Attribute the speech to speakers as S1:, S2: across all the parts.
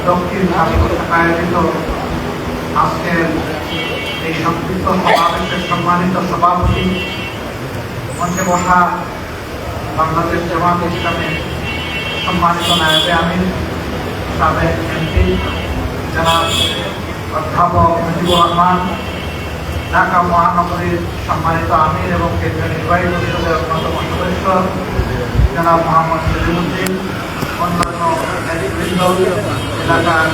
S1: দক্ষিণ আয়োজিত আজকের এই সংক্ষিপ্ত সমাবেশের সম্মানিত সভাপতি, মঞ্চে বসা বাংলাদেশ জামায়াতে ইসলামের সম্মানিত নায়েবে আমির, সাবেক এমপি জনাব অধ্যাপক মুজিবুর রহমান, ঢাকা মহানগরীর সম্মানিত আমির এবং কেন্দ্রীয় নির্বাহী পরিষদের অন্যতম সদস্য জনাব মোহাম্মদ সলিমুদ্দিন, অন্যান্য এলাকার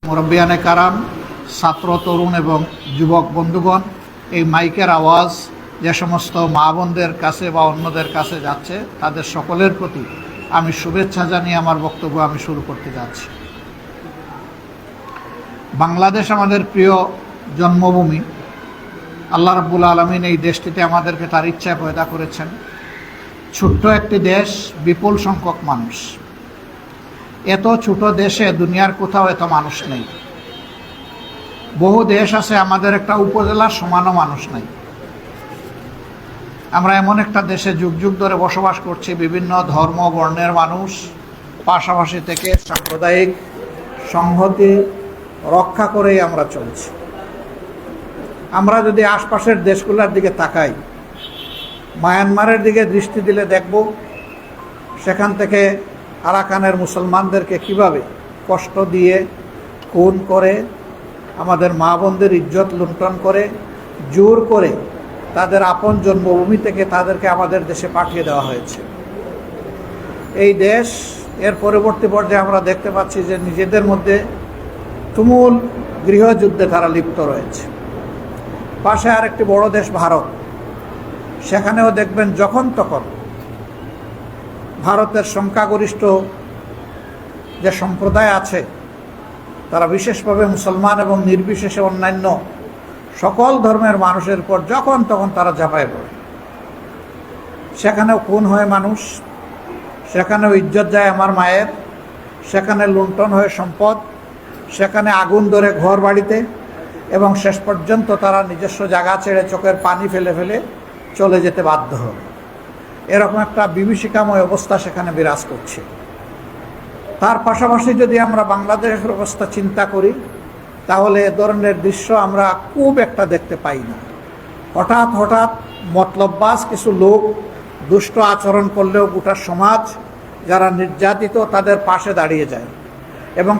S1: মুরব্বিয়ানে কারাম, ছাত্র, তরুণ এবং যুবক বন্ধুগণ, এই মাইকের আওয়াজ যে সমস্ত মা বোনদের কাছে বা অন্যদের কাছে যাচ্ছে, তাদের সকলের প্রতি আমি শুভেচ্ছা জানিয়ে আমার বক্তব্য আমি শুরু করতে যাচ্ছি। বাংলাদেশ আমাদের প্রিয় জন্মভূমি। আল্লাহ রাব্বুল আলামিন এই দেশটিতে আমাদেরকে তার ইচ্ছায় পয়দা করেছেন। ছোট্ট একটি দেশ, বিপুল সংখ্যক মানুষ। এত ছোট দেশে দুনিয়ার কোথাও এত মানুষ নেই। বহু দেশ আছে, আমাদের একটা উপজেলার সমানও মানুষ নাই। আমরা এমন একটা দেশে যুগ যুগ ধরে বসবাস করছি, বিভিন্ন ধর্ম বর্ণের মানুষ পাশাপাশি থেকে সাম্প্রদায়িক সংহতি রক্ষা করেই আমরা চলছি। আমরা যদি আশপাশের দেশগুলোর দিকে তাকাই, মায়ানমারের দিকে দৃষ্টি দিলে দেখব সেখান থেকে আরাকানের মুসলমানদেরকে কিভাবে কষ্ট দিয়ে খুন করে, আমাদের মা বোনদের ইজ্জত লুণ্ঠন করে, জোর করে তাদের আপন জন্মভূমি থেকে তাদেরকে আমাদের দেশে পাঠিয়ে দেওয়া হয়েছে। এই দেশ এর পরবর্তী পর্যায়ে আমরা দেখতে পাচ্ছি যে নিজেদের মধ্যে তুমুল গৃহযুদ্ধে তারা লিপ্ত রয়েছে। পাশে আরেকটি বড় দেশ ভারত, সেখানেও দেখবেন যখন তখন ভারতের সংখ্যাগরিষ্ঠ যে সম্প্রদায় আছে, তারা বিশেষভাবে মুসলমান এবং নির্বিশেষে অন্যান্য সকল ধর্মের মানুষের উপর যখন তখন তারা ঝাঁপায় পড়ে। সেখানেও খুন হয় মানুষ, সেখানেও ইজ্জত যায় আমার মায়ের, সেখানে লুণ্ঠন হয় সম্পদ, সেখানে আগুন ধরে ঘর বাড়িতে, এবং শেষ পর্যন্ত তারা নিজস্ব জায়গা ছেড়ে চোখের পানি ফেলে ফেলে চলে যেতে বাধ্য হয়। এরকম একটা বিভীষিকাময় অবস্থা সেখানে বিরাজ করছে। তার পাশাপাশি যদি আমরা বাংলাদেশের অবস্থা চিন্তা করি, তাহলে এ ধরনের দৃশ্য আমরা খুব একটা দেখতে পাই না। হঠাৎ হঠাৎ মতলববাজ কিছু লোক দুষ্ট আচরণ করলেও গোটা সমাজ যারা নির্যাতিত তাদের পাশে দাঁড়িয়ে যায় এবং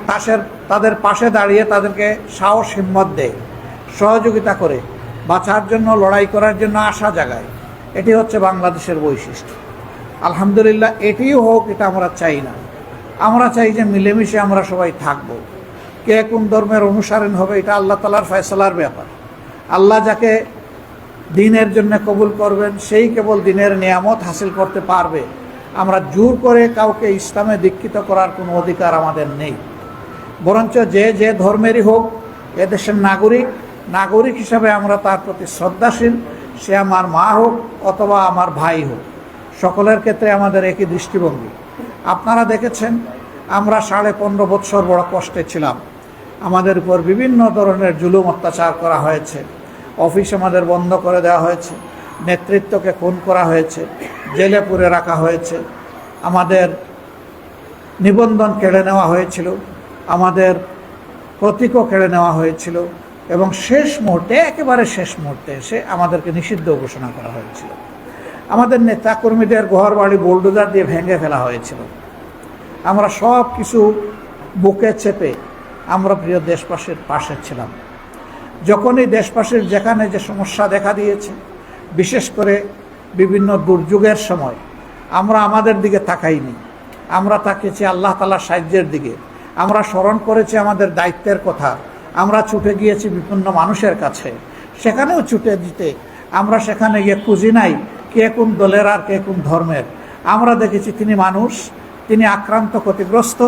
S1: তাদের পাশে দাঁড়িয়ে তাদেরকে সাহস হিম্মত দেয়, সহযোগিতা করে, বাঁচার জন্য লড়াই করার জন্য আশা জাগায়। এটি হচ্ছে বাংলাদেশের বৈশিষ্ট্য। আলহামদুলিল্লাহ, এটিও হোক, এটা আমরা চাই না। আমরা চাই যে মিলেমিশে আমরা সবাই থাকব। কে কোন ধর্মের অনুসারণ হবে এটা আল্লাহ তাআলার ফয়সালার ব্যাপার। আল্লাহ যাকে দ্বীনের জন্য কবুল করবেন সেই কেবল দ্বীনের নিয়ামত হাসিল করতে পারবে। আমরা জোর করে কাউকে ইসলামে দীক্ষিত করার কোনো অধিকার আমাদের নেই। বরঞ্চ যে যে ধর্মেরই হোক, এদেশের নাগরিক হিসাবে আমরা তার প্রতি শ্রদ্ধাশীল। সে আমার মা হোক অথবা আমার ভাই হোক, সকলের ক্ষেত্রে আমাদের একই দৃষ্টিভঙ্গি। আপনারা দেখেছেন, আমরা 15.5 বৎসর বড় কষ্টে ছিলাম। আমাদের উপর বিভিন্ন ধরনের জুলুম অত্যাচার করা হয়েছে। অফিস আমাদের বন্ধ করে দেওয়া হয়েছে, নেতৃত্বকে খুন করা হয়েছে, জেলে পুরে রাখা হয়েছে, আমাদের নিবন্ধন কেড়ে নেওয়া হয়েছিল, আমাদের প্রতীকও কেড়ে নেওয়া হয়েছিল, এবং শেষ মুহূর্তে, একেবারে শেষ মুহূর্তে এসে আমাদেরকে নিষিদ্ধ ঘোষণা করা হয়েছিল। আমাদের নেতাকর্মীদের ঘর বাড়ি বুলডোজার দিয়ে ভেঙে ফেলা হয়েছিল। আমরা সব কিছু বুকে চেপে আমরা প্রিয় দেশবাসীর পাশে ছিলাম। যখনই দেশবাসীর যেখানে যে সমস্যা দেখা দিয়েছে, বিশেষ করে বিভিন্ন দুর্যোগের সময়, আমরা আমাদের দিকে তাকাইনি, আমরা তাকিয়েছি আল্লাহ তাআলার সাহায্যের দিকে। আমরা স্মরণ করেছি আমাদের দায়িত্বের কথা। আমরা ছুটে গিয়েছি বিপন্ন মানুষের কাছে। সেখানেও ছুটে দিতে আমরা সেখানে গিয়ে খুঁজি নাই কে কোন দলের আর কে কোন ধর্মের। আমরা দেখেছি তিনি মানুষ, তিনি আক্রান্ত, ক্ষতিগ্রস্ত,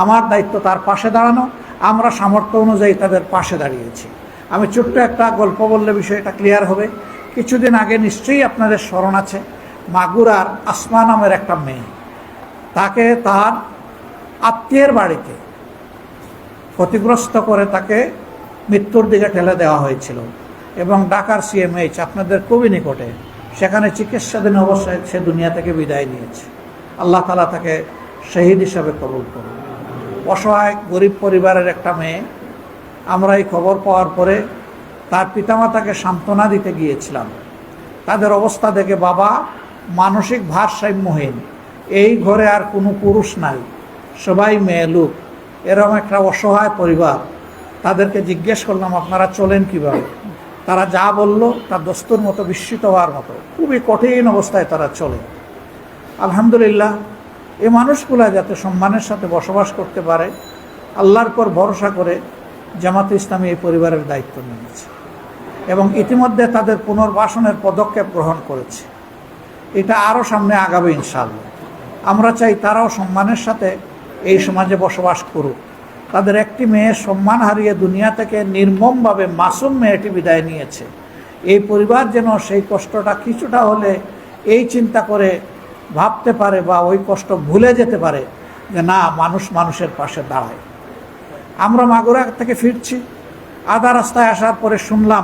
S1: আমার দায়িত্ব তার পাশে দাঁড়ানো। আমরা সামর্থ্য অনুযায়ী তাদের পাশে দাঁড়িয়েছি। আমি ছোট্ট একটা গল্প বললে বিষয়টা ক্লিয়ার হবে। কিছুদিন আগে নিশ্চয়ই আপনাদের স্মরণ আছে, মাগুরার আসমা নামের একটা মেয়ে, তাকে তার আত্মীয়ের বাড়িতে ক্ষতিগ্রস্ত করে তাকে মৃত্যুর দিকে ঠেলে দেওয়া হয়েছিল এবং ঢাকার সিএমএইচ আপনাদের খুবই নিকটে, সেখানে চিকিৎসাধীন অবস্থায় সে দুনিয়া থেকে বিদায় নিয়েছে। আল্লাহ তাআলা তাকে শহীদ হিসাবে কবুল করুন। অসহায় গরিব পরিবারের একটা মেয়ে। আমরা এই খবর পাওয়ার পরে তার পিতামাতাকে সান্ত্বনা দিতে গিয়েছিলাম। তাদের অবস্থা দেখে বাবা মানসিক ভারসাম্যহীন, এই ঘরে আর কোনো পুরুষ নাই, সবাই মেয়ে লোক, এরকম একটা অসহায় পরিবার। তাদেরকে জিজ্ঞেস করলাম আপনারা চলেন কিভাবে? তারা যা বলল তার দস্তুর মতো বিস্মিত হওয়ার মতো, খুবই কঠিন অবস্থায় তারা চলে। আলহামদুলিল্লাহ, এই মানুষগুলা যাতে সম্মানের সাথে বসবাস করতে পারে, আল্লাহর পর ভরসা করে জামাতে ইসলামী এই পরিবারের দায়িত্ব নিয়েছে এবং ইতিমধ্যে তাদের পুনর্বাসনের পদক্ষেপ গ্রহণ করেছে। এটা আরও সামনে আগাবে ইনশাআল্লাহ। আমরা চাই তারাও সম্মানের সাথে এই সমাজে বসবাস করুক। তাদের একটি মেয়ে সম্মান হারিয়ে দুনিয়া থেকে নির্মমভাবে মাসুম মেয়েটি বিদায় নিয়েছে। এই পরিবার যেন সেই কষ্টটা কিছুটা হলে এই চিন্তা করে ভাবতে পারে বা ওই কষ্ট ভুলে যেতে পারে যে না, মানুষ মানুষের পাশে দাঁড়ায়। আমরা মাগুরা থেকে ফিরছি, আধা রাস্তায় আসার পরে শুনলাম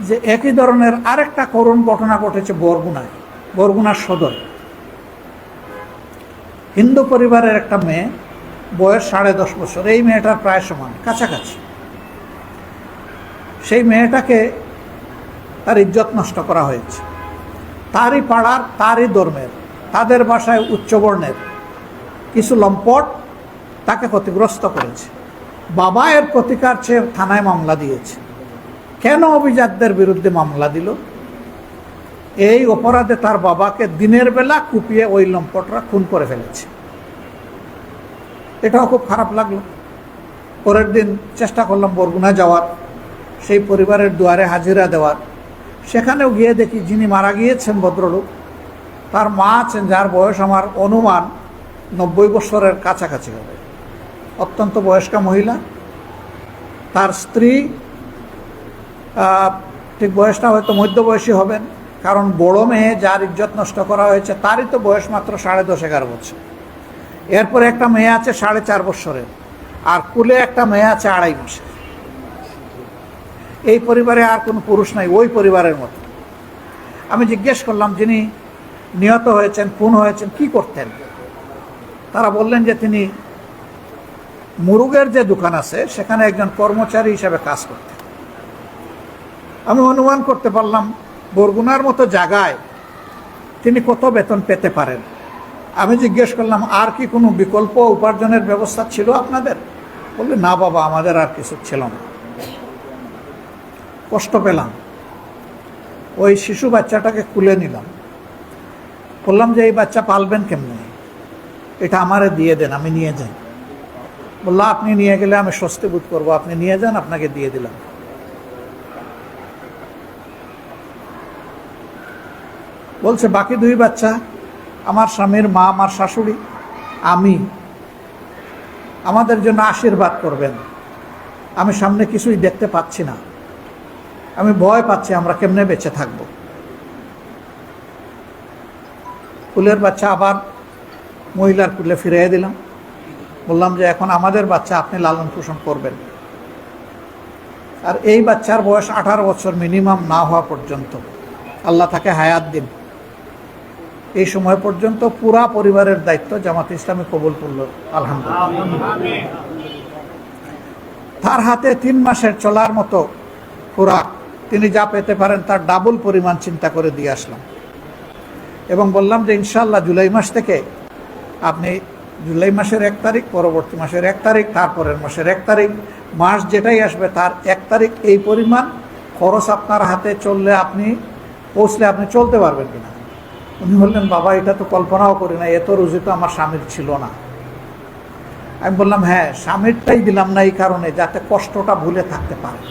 S1: যে একই ধরনের আরেকটা করুণ ঘটনা ঘটেছে বরগুনায়, বরগুনার সদরে। হিন্দু পরিবারের একটা মেয়ে, বয়স 10.5 বছর, এই মেয়েটার প্রায় সমান কাছাকাছি। সেই মেয়েটাকে তার ইজ্জত নষ্ট করা হয়েছে। তারই পাড়ার, তারই ধর্মের, তাদের বাসায় উচ্চবর্ণের কিছু লম্পট তাকে ক্ষতিগ্রস্ত করেছে। বাবা এর প্রতিকার চেয়ে থানায় মামলা দিয়েছে। কেন অভিজাতদের বিরুদ্ধে মামলা দিল? এই অপরাধে তার বাবাকে দিনের বেলা কুপিয়ে ওই লম্পটরা খুন করে ফেলেছে। এটাও খুব খারাপ লাগলো। পরের দিন চেষ্টা করলাম বরগুনা যাওয়ার, সেই পরিবারের দুয়ারে হাজিরা দেওয়ার। সেখানেও গিয়ে দেখি যিনি মারা গিয়েছেন ভদ্রলোক, তার মা আছেন যার বয়স আমার অনুমান 90 বছরের কাছাকাছি হবে, অত্যন্ত বয়স্কা মহিলা। তার স্ত্রী ঠিক বয়সটা হয়তো মধ্যবয়সী হবেন, কারণ বড় মেয়ে যার ইজ্জত নষ্ট করা হয়েছে তারই তো বয়স মাত্র 10.5-11 বছর। এরপরে একটা মেয়ে আছে 4.5 বছরের, আর কুলে একটা মেয়ে আছে 2.5 মাসের। এই পরিবারে আর কোনো পুরুষ নাই, ওই পরিবারের মতো। আমি জিজ্ঞেস করলাম যিনি নিহত হয়েছেন, খুন হয়েছেন, কি করতেন? তারা বললেন যে তিনি মুরুগের যে দোকান আছে সেখানে একজন কর্মচারী হিসাবে কাজ করতেন। আমি অনুমান করতে পারলাম বরগুনার মতো জায়গায় তিনি কত বেতন পেতে পারেন। আমি জিজ্ঞেস করলাম আর কি কোনো বিকল্প উপার্জনের ব্যবস্থা ছিল আপনাদের? বললে না বাবা, আমাদের আর কিছু ছিল না। কষ্ট পেলাম। ওই শিশু বাচ্চাটাকে কুলে নিলাম, বললাম যে এই বাচ্চা পালবেন কেমনে, এটা আমারে দিয়ে দেন, আমি নিয়ে যাই। বললো আপনি নিয়ে গেলে আমি স্বস্তি বোধ করবো, আপনি নিয়ে যান, আপনাকে দিয়ে দিলাম। বলছে বাকি 2 বাচ্চা আমার স্বামীর মা, আমার শাশুড়ি, আমি, আমাদের জন্য আশীর্বাদ করবেন। আমি সামনে কিছুই দেখতে পাচ্ছি না, আমি ভয় পাচ্ছি আমরা কেমনে বেঁচে থাকব। কুলের বাচ্চা আবার মহিলার কুলে ফিরিয়ে দিলাম। বললাম যে এখন আমাদের বাচ্চা আপনি লালন পোষণ করবেন। আর এই বাচ্চার বয়স 18 বছর মিনিমাম না হওয়া পর্যন্ত আল্লাহ তাকে হায়াত দিন। এই সময় পর্যন্ত পুরা পরিবারের দায়িত্ব জামাতে ইসলামী কবুল করল, আলহামদুলিল্লাহ। তার হাতে 3 মাসের চলার মতো খোরাক, তিনি যা পেতে পারেন তার ডাবল পরিমাণ চিন্তা করে দিয়ে আসলাম এবং বললাম যে ইনশাআল্লাহ জুলাই মাস থেকে আপনি জুলাই মাসের 1 তারিখ, পরবর্তী মাসের 1 তারিখ, তারপরের মাসের 1 তারিখ, মাস যেটাই আসবে তার 1 তারিখ এই পরিমাণ খরচ আপনার হাতে চললে আপনি পৌঁছলে আপনি চলতে পারবেন কিনা। উনি বললেন বাবা এটা তো কল্পনাও করি না, এত রুজি তো আমার স্বামীর ছিল না। আমি বললাম হ্যাঁ, স্বামীরটাই দিলাম না এই কারণে যাতে কষ্টটা ভুলে থাকতে পারে।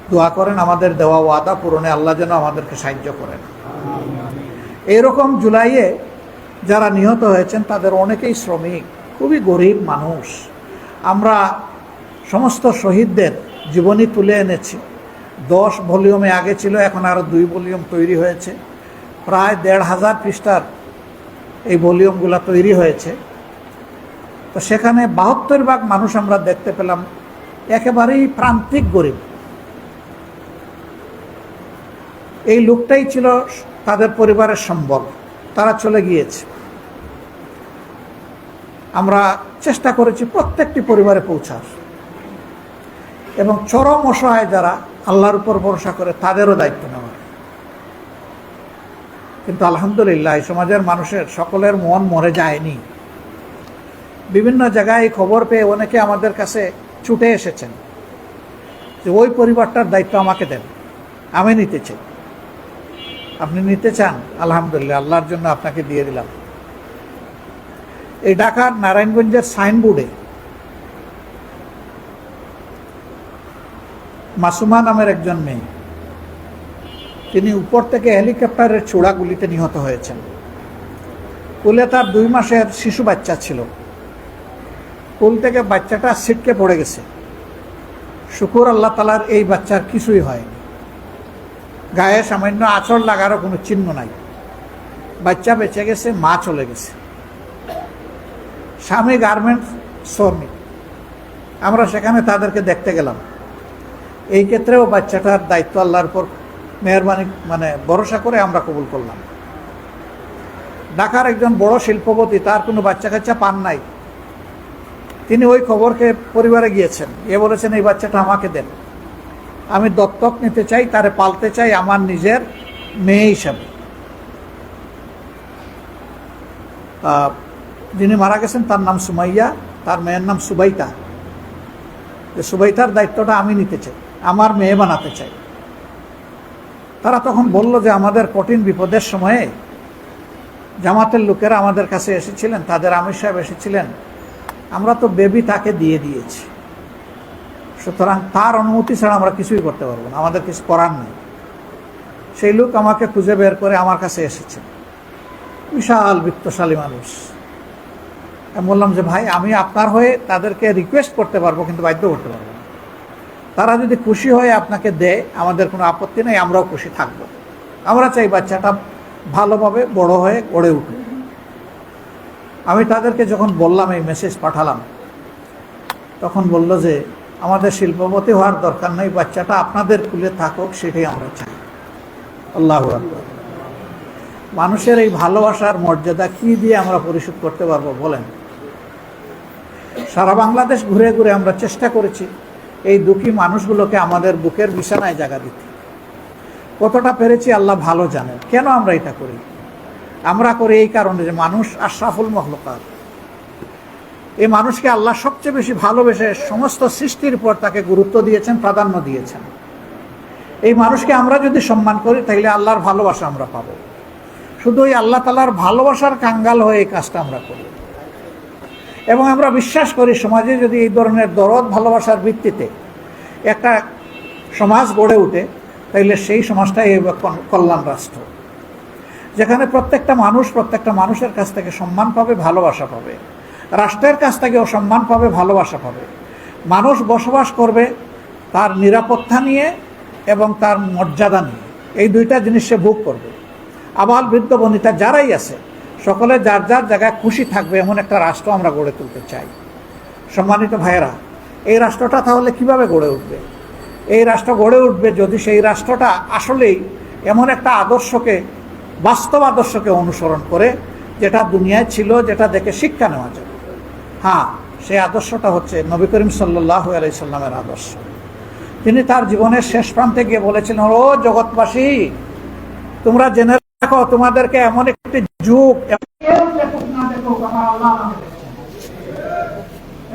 S1: দোয়া করেন আমাদের দেওয়া ওয়াদা পূরণে আল্লাহ যেন আমাদেরকে সাহায্য করেন। এইরকম জুলাইয়ে যারা নিহত হয়েছেন তাদের অনেকেই শ্রমিক, খুবই গরিব মানুষ। আমরা সমস্ত শহীদদের জীবনী তুলে এনেছি। 10 ভলিউমে আগে ছিল, এখন আরও 2 ভলিউম তৈরি হয়েছে। প্রায় 1,500 পৃষ্ঠার এই ভলিউমগুলো তৈরি হয়েছে। তো সেখানে 72 ভাগ মানুষ আমরা দেখতে পেলাম একেবারেই প্রান্তিক গরিব। এই লোকটাই ছিল তাদের পরিবারের সম্বল, তারা চলে গিয়েছে। আমরা চেষ্টা করেছি প্রত্যেকটি পরিবারে পৌঁছার, এবং চরম অসহায় যারা আল্লাহর উপর ভরসা করে তাদেরও দায়িত্ব নেওয়ার। কিন্তু আলহামদুলিল্লাহ এই সমাজের মানুষের সকলের মন মরে যায়নি। বিভিন্ন জায়গায় খবর পেয়ে অনেকে আমাদের কাছে ছুটে এসেছেন যে ওই পরিবারটার দায়িত্ব আমাকে দেন, আমি নিতে চাই। আপনি নিতে চান? আলহামদুলিল্লাহ, আল্লাহর জন্য আপনাকে দিয়ে দিলাম। এই ঢাকার নারায়ণগঞ্জের সাইনবোর্ডে মাসুমা নামের একজন মেয়ে, তিনি উপর থেকে হেলিকপ্টারের ছোড়াগুলিতে নিহত হয়েছেন। কোলে তার 2 মাসের শিশু বাচ্চা ছিল। কোল থেকে বাচ্চাটা ছিটকে পড়ে গেছে। শুকুর আল্লাহ তাআলার, এই বাচ্চার কিছুই হয়নি। গায়ে সামান্য আঁচড় লাগারও কোনো চিহ্ন নাই। বাচ্চা বেঁচে গেছে, মা চলে গেছে। স্বামী গার্মেন্টস শ্রমিক। আমরা সেখানে তাদেরকে দেখতে গেলাম। এই ক্ষেত্রেও বাচ্চাটার দায়িত্ব আল্লাহর উপর মেহরবানি ভরসা করে আমরা কবুল করলাম। ঢাকার একজন বড় শিল্পপতি, তার কোনো বাচ্চা কাচ্চা পান নাই। তিনি ওই খবরকে পরিবারে গিয়েছেন, বলেছেন এই বাচ্চাটা আমাকে দেন, আমি দত্তক নিতে চাই, তারে পালতে চাই আমার নিজের মেয়ে হিসাবে। যিনি মারা গেছেন তার নাম সুমাইয়া, তার মেয়ের নাম সুবাইতা। সুবাইতার দায়িত্বটা আমি নিতে চাই, আমার মেয়ে বানাতে চাই। তারা তখন বলল যে আমাদের কঠিন বিপদের সময়ে জামাতের লোকেরা আমাদের কাছে এসেছিলেন, তাদের আমির সাহেব এসেছিলেন, আমরা তো বেবি তাকে দিয়ে দিয়েছি, সুতরাং তার অনুমতি ছাড়া আমরা কিছুই করতে পারবো না, আমাদের কিছু করার নেই। সেই লোক আমাকে খুঁজে বের করে আমার কাছে এসেছেন, বিশাল বিত্তশালী মানুষ। আমি বললাম যে ভাই, আমি আপনার হয়ে তাদেরকে রিকোয়েস্ট করতে পারবো, কিন্তু বাধ্য করতে পারবো না। তারা যদি খুশি হয়ে আপনাকে দেয়, আমাদের কোনো আপত্তি নেই, আমরাও খুশি থাকবো। আমরা চাই বাচ্চাটা ভালোভাবে বড় হয়ে গড়ে উঠুক। আমি তাদেরকে যখন বললাম, এই মেসেজ পাঠালাম, তখন বলল যে আমাদের শিল্পপতি হওয়ার দরকার নেই, বাচ্চাটা আপনাদের কুলে থাকুক, সেটাই আমরা চাই। আল্লাহু আকবার। মানুষের এই ভালোবাসার মর্যাদা কি দিয়ে আমরা পরিশোধ করতে পারবো বলেন? সারা বাংলাদেশ ঘুরে ঘুরে আমরা চেষ্টা করেছি এই দুঃখী মানুষগুলোকে আমাদের বুকের বিছানায় জায়গা দিতে। কতটা পেরেছি আল্লাহ ভালো জানেন। কেন আমরা এটা করি? আমরা করি এই কারণে যে মানুষ আশরাফুল মখলুকাত। এই মানুষকে আল্লাহ সবচেয়ে বেশি ভালোবেসে সমস্ত সৃষ্টির পর তাকে গুরুত্ব দিয়েছেন, প্রাধান্য দিয়েছেন। এই মানুষকে আমরা যদি সম্মান করি, তাহলে আল্লাহর ভালোবাসা আমরা পাবো। শুধু ওই আল্লাহ তাআলার ভালোবাসার কাঙ্গাল হয়ে এই কাজটা আমরা করি। এবং আমরা বিশ্বাস করি সমাজে যদি এই ধরনের দরদ ভালোবাসার ভিত্তিতে একটা সমাজ গড়ে ওঠে, তাহলে সেই সমাজটাই কল্যাণ রাষ্ট্র, যেখানে প্রত্যেকটা মানুষের কাছ থেকে সম্মান পাবে, ভালোবাসা পাবে। রাষ্ট্রের কাছ থেকেও সম্মান পাবে, ভালোবাসা পাবে। মানুষ বসবাস করবে তার নিরাপত্তা নিয়ে এবং তার মর্যাদা নিয়ে। এই দুইটা জিনিস সে ভোগ করবে। আবাল বৃদ্ধ বনিতা যারাই আছে, সকলে যার যার জায়গায় খুশি থাকবে, এমন একটা রাষ্ট্র আমরা গড়ে তুলতে চাই। সম্মানিত ভাইয়েরা, এই রাষ্ট্রটা তাহলে কিভাবে গড়ে উঠবে? এই রাষ্ট্র গড়ে উঠবে যদি সেই রাষ্ট্রটা আসলেই এমন একটা আদর্শকে, বাস্তব আদর্শকে অনুসরণ করে, যেটা দুনিয়ায় ছিল, যেটা দেখে শিক্ষা নেওয়া যায়। হ্যাঁ, সেই আদর্শটা হচ্ছে নবী করিম সাল্লাল্লাহু আলাইহি সাল্লামের আদর্শ। তিনি তার জীবনের শেষ প্রান্তে গিয়ে বলেছিলেন, ও জগৎবাসী, তোমরা জেনে রাখো, তোমাদেরকে এমন একটি যুগ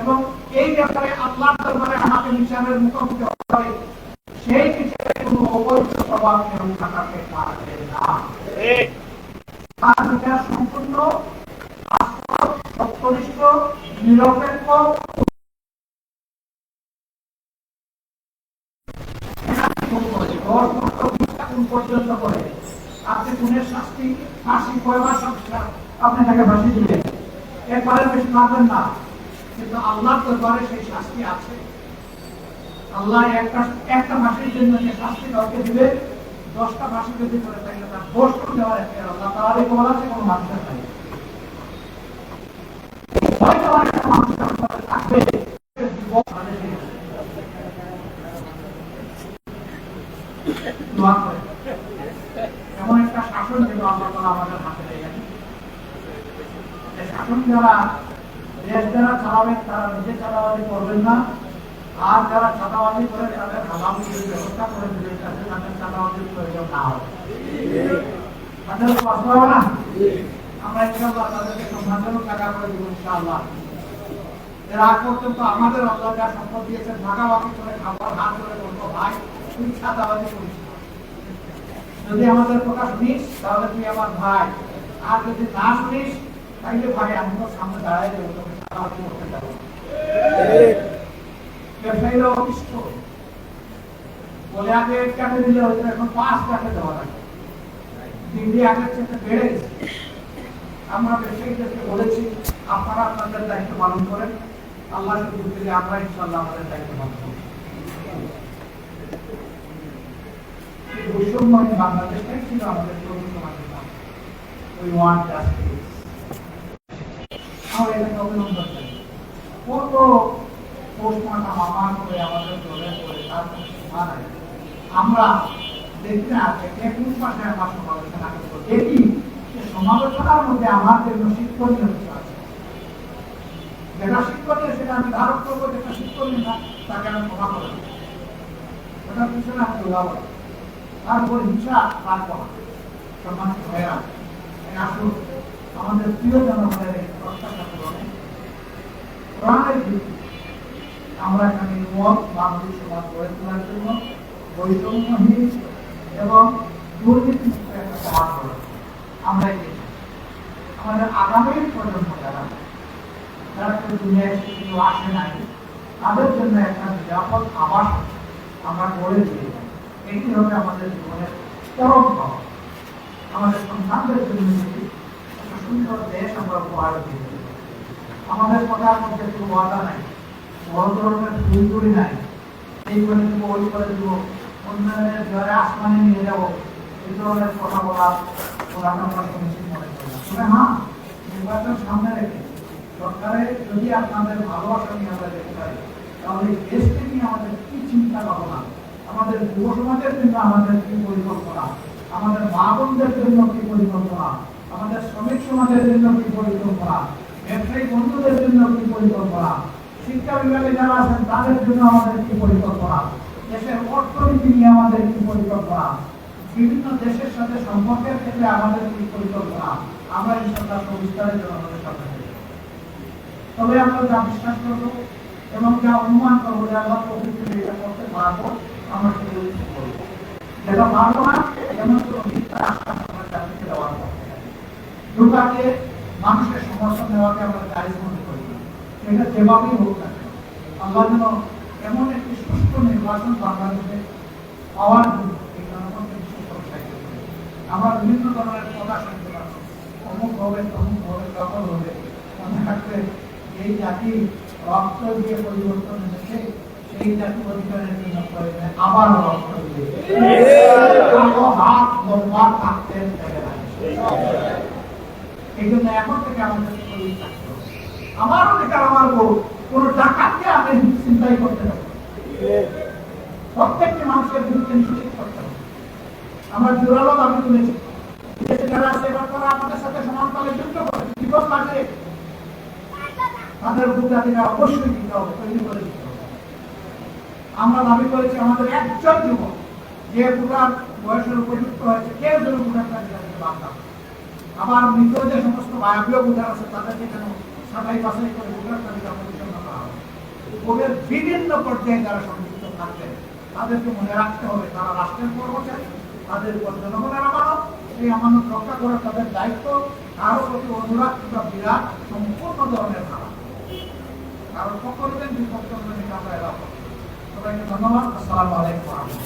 S1: এবং এই ব্যাপারে আল্লাহর দরবারে আমাকে হিসাবের মুখোমুখি হতে হয়, সেই হিসেবে কোনো অবৈধ প্রভাব কেউ থাকতে পারবে না। তার বিচার সম্পূর্ণ বাস্তব, সত্যনিষ্ঠ, নিরপেক্ষ। পর্যন্ত করে আপনি খুনের শাস্তি, ফাঁসি, কয়বার সংস্কার আপনি তাকে ফাঁসি দিলেন, একবারের বেশি পাবেন না। কিন্তু আল্লাহর দরবারে সেই শাস্তি আছে। আল্লাহ একটা ফাঁসির জন্য যে শাস্তি কাউকে দিবে, 10টা ফাঁসি যদি করে থাকলে তার 10 দেওয়ার একটা আল্লাহ তাআলাই বলা আছে, কোনো মানুষের নাই। হয়তো একটা মানুষের থাকবে এমন একটা শাসন যেন আল্লাহ তাআলা আমাদের হাতে রেখেছেন। শাসন যারা দেশ যারা চালাবেন তারা নিজে চাঁদাবাজি করবেন না, আর যারা চাঁদাবাজি করে তাদের হালাল ব্যবস্থা করে দিবেন যাতে তাদের চাঁদাবাজির প্রয়োজন না হয়। তাদের কষ্ট হবে না, আমরা ইনশাআল্লাহ তাদেরকে সম্মানজনক টাকা করে দিব ইনশাআল্লাহ। এর আগ পর্যন্ত আমাদের আল্লাহ যা সম্পদ দিয়েছেন ভাগাভাগি করে খাবার হাত ধরে বলবো, ভাই তুই চাঁদাবাজি করিস, যদি আমাদের কথা শুনিস তাহলে তুই আমার ভাই, আর যদি না শুনিস তাইলে ভাই আমি তোর সামনে দাঁড়াই দেবো, তোকে চাঁদাবাজি করতে যাবো। ব্যবসায়ীরা অতিষ্ঠ বলে আগে কাটে দিলে হয়তো এখন 5 কাটে দেওয়া লাগে, দিল্লি আগের চেয়ে বেড়ে গেছে। আমরা ব্যবসায়ীদেরকে বলেছি আপনারা আপনাদের দায়িত্ব পালন করেন, আল্লাহ সুযোগ দিলে আমরা ইনশাআল্লাহ আমাদের দায়িত্ব পালন করব। বৈষম্যহীন বাংলাদেশটাই ছিল আমাদের তরুণ সমাজের নাম, উই ওয়ান্ট জাস্টিস। আমরা এটাকে অভিনন্দন জানাই। কত পোস্টমার্টম আমার করে আমাদের দলের করে তার কোনো সীমা নাই। আমরা দেখি না কোন পাশে আমার সমালোচনা করবো, দেখি সমালোচনার মধ্যে আমার জন্য শিক্ষণীয় কিছু আছে, যেটা শিক্ষণীয় সেটা আমি ধারণ করবো, যেটা শিক্ষণীয় না তাকে আমি ক্ষমা করে দেবো, ওটার পিছনে আমি দৌড়াবো, তার উপর হিংসা রাখবো না। সম্মানিত ভাইয়েরা, আসুন আমাদের প্রিয় জনগণের এই প্রত্যাশা পূরণে কোরআনের ভিত্তিতে আমরা এখানে মত বাংলাদেশ সমাজ গড়ে তোলার জন্য বৈষম্যহীন এবং দুর্নীতিমুক্ত একটা সমাজ গড়ে আমরা আমাদের আগামী প্রজন্ম যারা কেউ দুনিয়ায় কেউ আসে নাই তাদের জন্য একটা নিরাপদ আবাস আমরা গড়ে দিয়ে এটি হবে আমাদের জীবনের পরম পাওয়া। আমাদের সন্তানদের জন্য একটা সুন্দর দেশ আমরা উপহার দিয়ে দেব। আমাদের কথার মধ্যে কোনো ওয়াদা নাই, বড় ধরনের ফুলগুলি নাই, এই করে দেবো ওই করে দেবো, উন্নয়নের জ্বরে আসমানে নিয়ে যাবো, এই ধরনের কথা বলা ওরা আমরা সমীচীন মনে করি না। তবে হ্যাঁ, নির্বাচন সামনে রেখে সরকারের যদি আপনাদের ভালোবাসা নিয়ে আমরা দেখতে পারি তাহলে দেশকে নিয়ে আমাদের কি চিন্তা ভাবনা, আমাদের যুব সমাজের জন্য আমাদের কি পরিকল্পনা, আমাদের মা বোনদের জন্য কি পরিকল্পনা, আমাদের শ্রমিক সমাজের জন্য কি পরিকল্পনা, ব্যবসায়ী বন্ধুদের জন্য কি পরিকল্পনা, শিক্ষা বিভাগে যারা আছেন তাদের জন্য আমাদের কি পরিকল্পনা, দেশের অর্থনীতি নিয়ে আমাদের কি পরিকল্পনা, বিভিন্ন দেশের সাথে সম্পর্কের ক্ষেত্রে আমাদের কি পরিকল্পনা, আমরা ইনশাআল্লাহ সবিস্তারের জন্য আমাদের সামনে দেব। তবে আমরা যা বিশ্বাস করবো এবং যা অনুমান করবো যে আল্লাহ প্রকৃতি এটা করতে পারবো, আমরা সেগুলো করবো। যেটা পারবো না এমন কোনো মিথ্যা আশ্বাস আমরা জাতিকে দেওয়ার দুটাকে মানুষের সমর্থন নেওয়াকে আমরা জায়েজ মনে করি না। এটা যেভাবেই হোক না আল্লাহ যেন এমন একটি সুষ্ঠু নির্বাচন বাংলাদেশে পাওয়ার জন্য এই জনগণকে বিশেষ উৎসাহিত করি। আমরা বিভিন্ন ধরনের কথা শুনতে পারবো, অমুক হবে তমুক হবে তখন হবে, মনে রাখবে এই জাতি রক্ত দিয়ে পরিবর্তন এনেছে, সেই জাতি অধিকারের জন্য প্রয়োজনে আবার রক্ত দিয়ে হাত লম্বার থাকতে এই জন্য এখন থেকে আমাদের থাকতে হবে। আমার অধিকার আমার ভোট, কোন ডাকাতকে আমি চিন্তাই করতে হবে, প্রত্যেকটি মানুষের বিরুদ্ধে নিশ্চিত করতে হবে। আমরা জোরালো দাবি তুলেছি, যারা আছে এবার তারা আমাদের সাথে সমানতালে যুক্ত করে বিপদ লাগলে তাদের ভোটাধিকার অবশ্যই দিতে হবে, তৈরি করে দিতে হবে। আমরা দাবি করেছি আমাদের একজন যুবক যে ভোটার বয়সের উপযুক্ত হয়েছে কেউ যেন ভোটার তালিকা বাদ না। আবার মৃত যে সমস্ত বায়বীয় ভোটার আছে তাদেরকে যেন সাদাই বাছাই করে ভোটার তালিকা পরিচালনা করা হবে। ওদের বিভিন্ন পর্যায়ে যারা সংযুক্ত থাকবেন তাদেরকে মনে রাখতে হবে তারা রাষ্ট্রের কর্মচারী, তাদের উপর জনগণের আমানত, সেই আমানত রক্ষা করার তাদের দায়িত্ব, কারো প্রতি অনুরাগ কিংবা বিরাট সম্পূর্ণ ধরনের ভাড়া, কারণ পক্ষ নিতেন বিপক্ষ আমরা এলাকা। সবাইকে ধন্যবাদ। আসসালামু আলাইকুম।